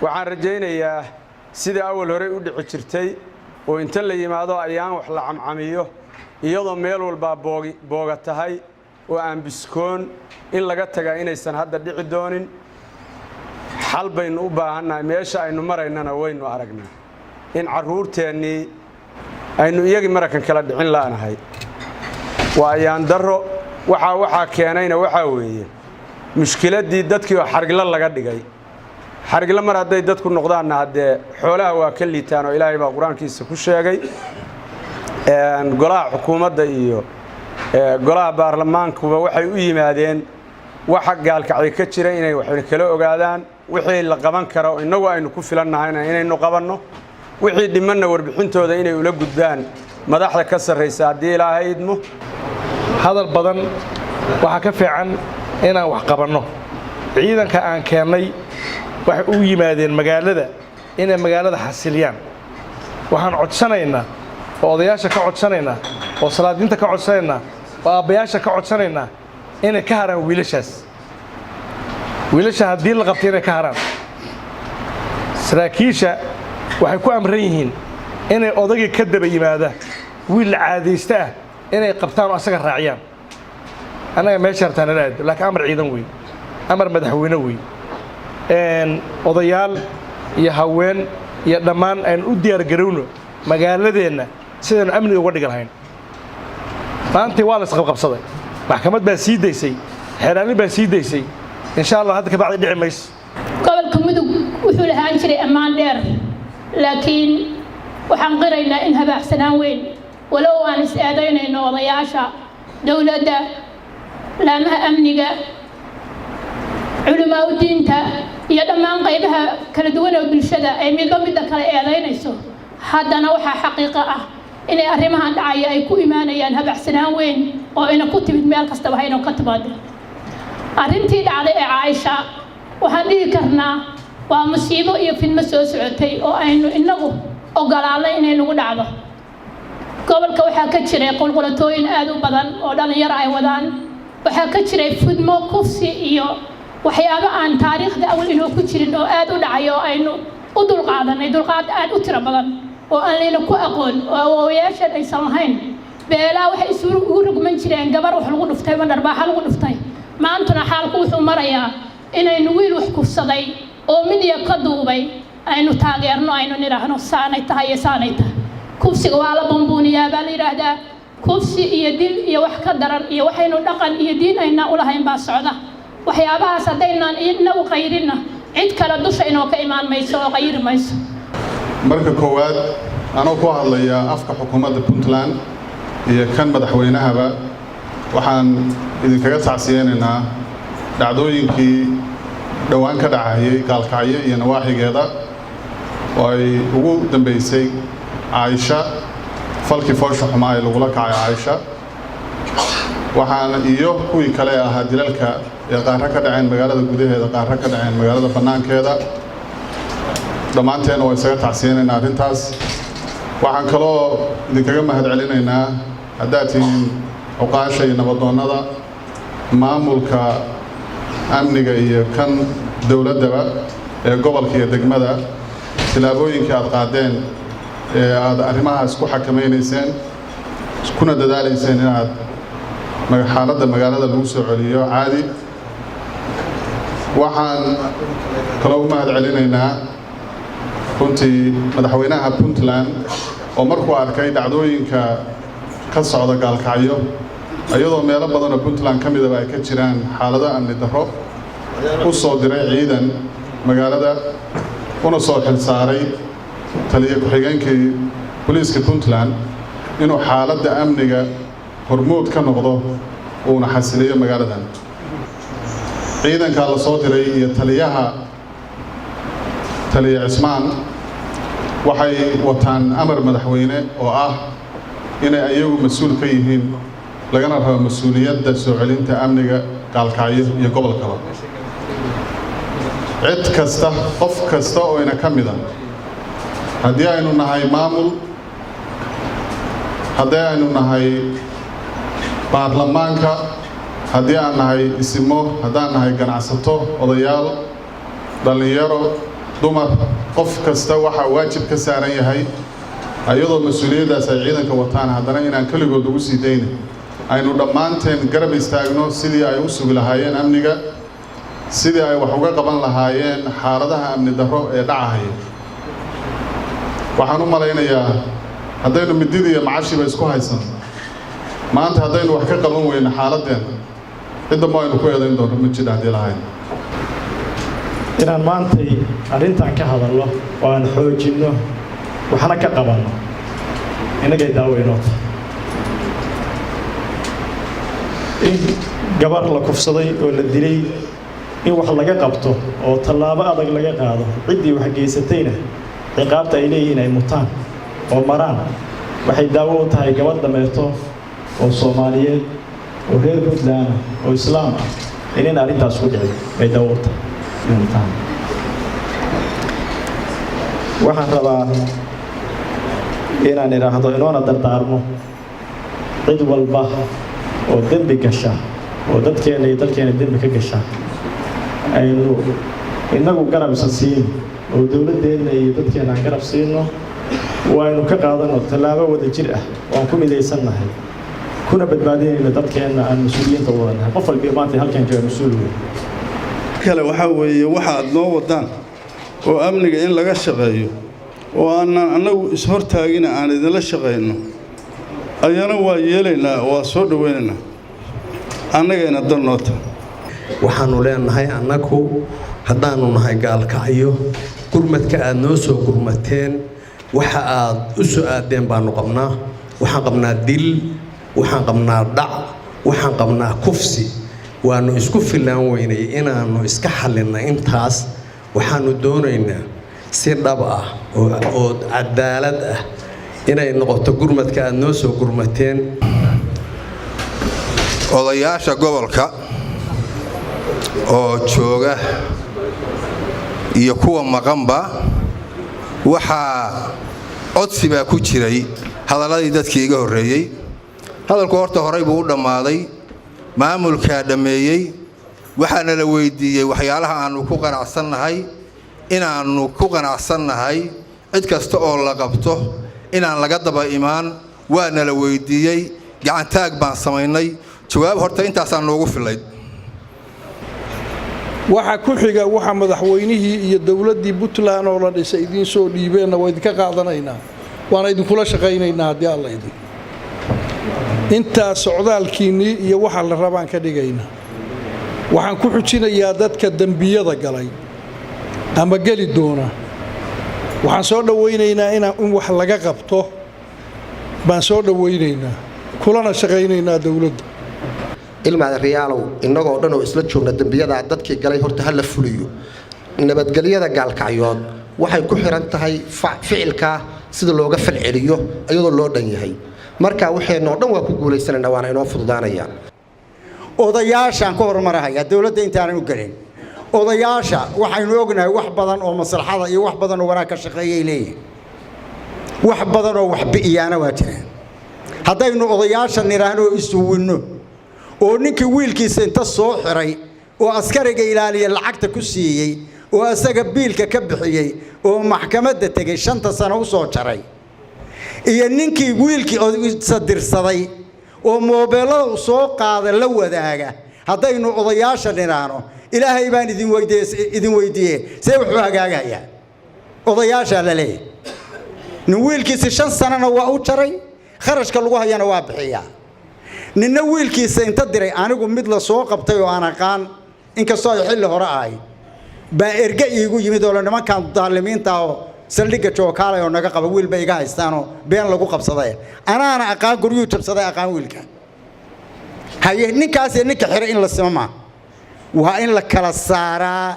waxaan rajaynayaa sida awal hore u dhici jirtay oo inta la yimaado ayaan wax la camcamiyo iyadoo meel walba booga tahay oo aan biskoon in laga tagaa inaysan hadda dhici doonin xal baynu u baahannahay meesha aynu maraynana waynu aragnaa in carruurteennii aynu iyagii marakan kala dhicin la'nahay waa ayaan darro waxaa keenayna waxaa weeye mushkiladdii dadkii oo xarigla laga dhigay xarigla mar hadday dadku noqdaanna haddee xoolaha waa ka liitaan oo ilaahay baa qur-aankiisa ku sheegay golaha xukuumadda iyo golaha baarlamaankuba waxay u yimaadeen waxa gaalkacay ka jira inay wax kala ogaadaan wixii la qaban karo inagu aynu ku filannahayna inaynu qabanno wixii dhimanna warbixintooda inay ula gudbaan madaxda ka sarreysa haddii ilaahay idmo hadal badan waxa ka fiican inaan wax qabanno ciidanka aan keennay waxay u yimaadeen magaalada inay magaalada xasiliyaan waxaan codsanaynaa oo odayaasha ka codsanaynaa oo salaadiinta ka codsanaynaa oo aabbayaasha ka codsanaynaa inay ka haraan wiilasha haddii la qabtay inay ka haraan saraakiisha waxay ku amran yihiin inay odagii ka daba yimaada wiil caadaysta ah inay qabtaan oo asaga raaciyaan annaga meesha hartaan nala aado laakiin amar ciidan wey amar madaxweyne wey odayaal iyo haween iyo dhammaan aynu u diyaargarowno magaaladeenna sidaynu amniga uga dhigi lahayn maantii waa la isqabqabsaday maxkamad baa sii daysay xeeraanin baa sii daysay insha allah hadda kabacdi dhici mayso gobolka mudug wuxuu lahaan jiray ammaan dheer laakiin waxaan qiraynaa in habaacsanaan weyn walow aan is eedaynayno odayaasha dowladda laamaha amniga culamaa u diinta iyo dhammaan qaybaha kala duwan oo bulshada ay midba midda kale eedaynayso haddana waxaa xaqiiqo ah inay arrimahan dhacaya ay ku imaanayaan habacsanaan weyn oo ina ku timid meel kastaba hayno ka timaado arrintii dhacday ee Caaisha waxaan dhihi karnaa waa musiibo iyo fidmo soo socotay oo aynu inagu ogolaanay inay nagu dhacdo gobolka waxaa ka jiray qulqulatooyin aad u badan oo dhalinyaro ay wadaan waxaa ka jiray fidmo kufsi iyo waxyaabo aan taariikhda awal inoo ku jirin oo aad u dhacay oo aynu u dulqaadanay dulqaad aad u tiro badan oo aan leena ku aqoon oo awoowayaashan aysan lahayn beelaa waxay isugu rugman jireen gabar wax lagu dhuftay ma dharbaaxa lagu dhuftay maantuna xaalku wuxuu marayaa inaynu wiil wax kufsaday oo midiya ka duubay aynu taageerno aynu niraahno saanay tahay iyo saanay tahay kufsiga waa la bambuuniyaa baa la yidhaahdaa kufsi iyo dil iyo wax ka daran iyo waxaynu dhaqan iyo diin aynaa u lahayn baa socda waxyaabahaas haddaynaan inagu qayrinna cid kale dusha inoo ka imaan mayso oo qayri mayso marka koowaad anoo ku hadlaya afka xukuumadda Puntland iyo kan madaxweynahaba waxaan idinkaga tacsiyeenaynaa dhacdooyinkii dhawaan ka dhacayay gaalkacyo iyo nawaaxigeeda oo ay ugu dambeysay Caaisha falkii foosha xumaa ee lagula kacay Caaisha waxaan iyo kuwii kale ahaa dilalka ee qaarra ka dhaceen magaalada gudaheeda qaarra ka dhaceen magaalada bannaankeeda dhammaanteena waa isaga tacsiyeenaynaa arrintaas waxaan kaloo idinkaga mahadcelinaynaa haddaad tihiin cuqaasha iyo nabadoonnada maamulka amniga iyo kan dowladdaba ee gobolka iyo degmada tilaabooyinkii aad qaadeen ee aad arrimahaas ku xakamaynayseen kuna dadaalayseen inaad xaaladda magaalada lagu soo celiyo caadi waxaan kaloo u mahadcelinaynaa runtii madaxweynaha Puntland oo markuu arkay dhacdooyinka ka socda gaalkacyo iyadoo meelo badan oo Puntland ka midaba ay ka jiraan xaalado amni darro u soo diray ciidan magaalada una soo xilsaaray taliye ku-xigeenkii booliiska Puntland inuu xaaladda amniga hormuud ka noqdo uuna xasiliyo magaaladan ciidanka la soo diray iyo taliye Cismaan waxay wataan amar madaxweyne oo ah inay ayagu mas'uul ka yihiin lagana rabo mas'uuliyadda soo celinta amniga gaalkacyo iyo gobolkaba cid kasta qof kasta oo ina ka mid ah haddii aynu nahay maamul haddii aynu nahay baarlamaanka haddii aan nahay isimo haddaan nahay ganacsato odayaal dhalinyaro dumar qof kasta waxa waajib ka saaran yahay ayadoo mas'uuliyadaas ay ciidanka wataan haddana inaan kaligood ugu sii dayno aynu dhammaanteen garab istaagno sidii ay u sugi lahaayeen amniga sidii ay wax uga qaban lahaayeen xaaladaha amni darro ee dhacaya waxaan u malaynayaa haddaynu midida iyo macashiba isku haysan maanta haddaynu wax ka qaban weyno xaaladeen cidda ma aynu ku eedayn doonno ma jidha haddii lahayn inaan maantay arrintan ka hadalno oo aan xoojinno waxna ka qabanno innagay daaweynoota in gabar la kufsaday oo la dilay in wax laga qabto oo tallaabo adag laga qaado ciddii wax geysatayna ciqaabta ay leeyihiin ay mutaan oo maraan waxay daawo u tahay gabadh dameerto oo Soomaaliyeed oo reer Puntland oo Islaam ah inay arrintaas ku dhicin ay daawo u tahay waxaan rabaa inaan idhaahdo inoona dardaarmo cid walba oo dembi gasha oo dadkeena iyo dalkeena dembi ka gasha aynu inagu garab siin oo dawladdeena iyo dadkeena garab siino waaynu ka qaadano tallaabo wada jir ah oo ku midaysannahay kuna badbaadinayna dadkeena aan mas'uuliyadda wadanahay qof walba maanta halkan jooga mas'uul kale waxa weeye waxa aad noo wadaan oo amniga in laga shaqeeyo oo aanan anagu is hortaagina aan idinla shaqeyno ayana waa yeelaynaa waa soo dhaweynaynaa annagayna dalnoota waxaanu leenahay annagu haddaanu nahay gaalkacyo gurmadka aad noo soo gurmateen waxa aad u soo aadeen baanu qabnaa waxaan qabnaa dil waxaan qabnaa dhac waxaan qabnaa kufsi waanu isku filaan weynay inaanu iska xallinna intaas waxaanu doonaynaa si dhab ah oo cadaalad ah inay noqoto gurmadka aad noo soo gurmateen odayaasha gobolka oo jooga iyo kuwa maqanba waxaa codsi baa ku jiray hadalladii dadkii iga horreeyey hadalku horta horay buu u dhammaaday maamulkaa dhammeeyey waxaana la weydiiyey waxyaalaha aanu ku qanacsannahay inaannu ku qanacsannahay cid kasta oo la qabto inaan laga daba imaan waana la weydiiyey gacantaag baan samaynay jawaab horta intaasaan noogu filayd waxa ku xiga waxa madaxweynihii iyo dawladdii Puntland oo la dhisay idin soo dhiibeenna waa idinka qaadanaynaa waana idinkula shaqaynaynaa haddii alla idin inta socdaalkiinii iyo waxa la rabaan ka dhigaynaa waxaan ku xujinayaa dadka dambiyada galay ama gali doona waxaan soo dhaweynaynaa in wax laga qabto baan soo dhaweynaynaa kulana shaqaynaynaa dawladda ilmaada riyaalow innagoo dhan oo isla joogna dambiyada dadkii galay horta hal la fuliyo nabadgelyada gaalkacyood waxay ku xiran tahay ficilka sida looga falceliyo iyadoo loo dhan yahay marka waxeenoo dhan waa ku guulaysanayna waana inoo fududaanayaan odayaashaan ka hormarahaya dawladda intaanan u galin odayaasha waxaynu ognahay wax badan oo maslaxada iyo wax badan oo wanaag ka shaqeeyay leeyihiin wax badan oo wax bi'iyaana waa jiraan haddaynu odayaasha niraahno isuwinno oo ninkii wiilkiisa inta soo xiray oo askariga ilaaliya lacagta ku siiyey oo asaga biilka ka bixiyey oo maxkamadda tegay 5 sano u soo jaray iyo ninkii wiilkii sadirsaday oo moobeelada u soo qaada la wadaaga haddaynu odayaasha niraahno ilaahay baan idin weydiiyey see wuxuu hagaagayaa odayaasha la leeyahay nin wiilkiisa 5 sanana waa u jaray kharashka lagu hayana waa bixiyaa ninna wiilkiisa inta diray anigu mid la soo qabtay oo aan aqaan inkastoo ay xilli hore ahayd baa erga iigu yimid oo nimankan daalimiinta oo saldhigga jookaalay oo naga qaba wiilba iga haystaanoo been lagu qabsaday anaana aqaan guryuu jabsaday aqaan wiilka haye ninkaas ninka xiray in la simama waa in la kala saaraa